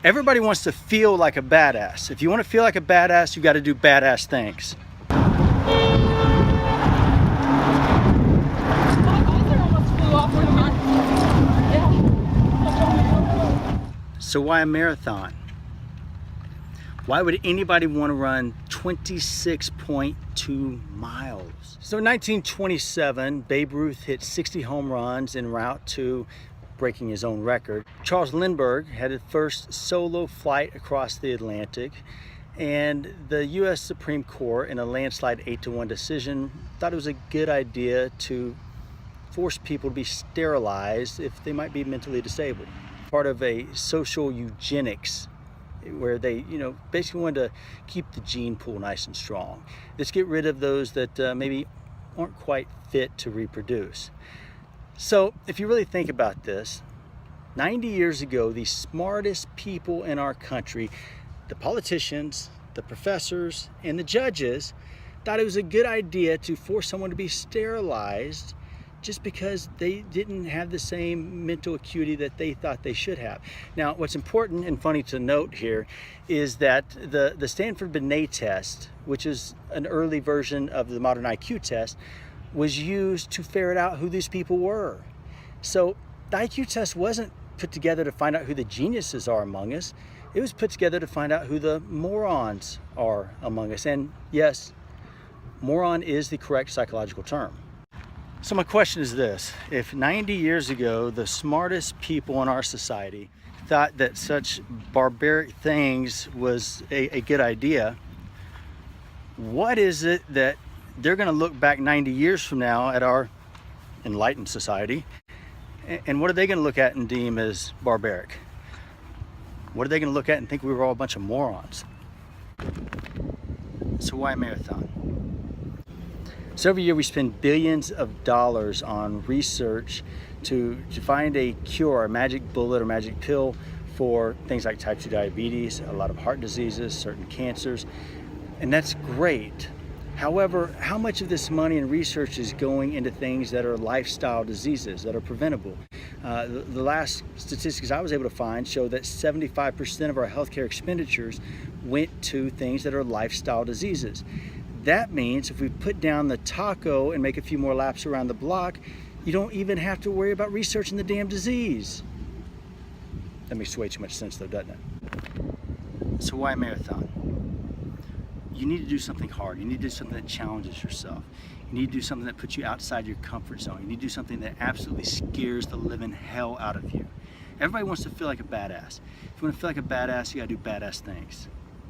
Everybody wants to feel like a badass. If you want to feel like a badass, you got to do badass things. So why a marathon? Why would anybody want to run 26.2 miles? So in 1927, Babe Ruth hit 60 home runs en route to breaking his own record. Charles Lindbergh had his first solo flight across the Atlantic, and the U.S. Supreme Court, in a landslide 8-1 decision, thought it was a good idea to force people to be sterilized if they might be mentally disabled. Part of a social eugenics where they, basically wanted to keep the gene pool nice and strong. Let's get rid of those that maybe aren't quite fit to reproduce. So if you really think about this, 90 years ago, the smartest people in our country, the politicians, the professors, and the judges, thought it was a good idea to force someone to be sterilized just because they didn't have the same mental acuity that they thought they should have. Now, what's important and funny to note here is that the Stanford-Binet test, which is an early version of the modern IQ test, was used to ferret out who these people were. So the IQ test wasn't put together to find out who the geniuses are among us. It was put together to find out who the morons are among us. And yes, moron is the correct psychological term. So my question is this: if 90 years ago the smartest people in our society thought that such barbaric things was a good idea, what is it that they're going to look back 90 years from now at our enlightened society, and what are they going to look at and deem as barbaric? What are they going to look at and think we were all a bunch of morons? So why a marathon? So every year we spend billions of dollars on research to find a cure, a magic bullet or magic pill for things like type 2 diabetes, a lot of heart diseases, certain cancers, and that's great. However, how much of this money and research is going into things that are lifestyle diseases that are preventable? The last statistics I was able to find show that 75% of our healthcare expenditures went to things that are lifestyle diseases. That means if we put down the taco and make a few more laps around the block, you don't even have to worry about researching the damn disease. That makes way too much sense though, doesn't it? So why a marathon? You need to do something hard. You need to do something that challenges yourself. You need to do something that puts you outside your comfort zone. You need to do something that absolutely scares the living hell out of you. Everybody wants to feel like a badass. If you want to feel like a badass, you gotta do badass things.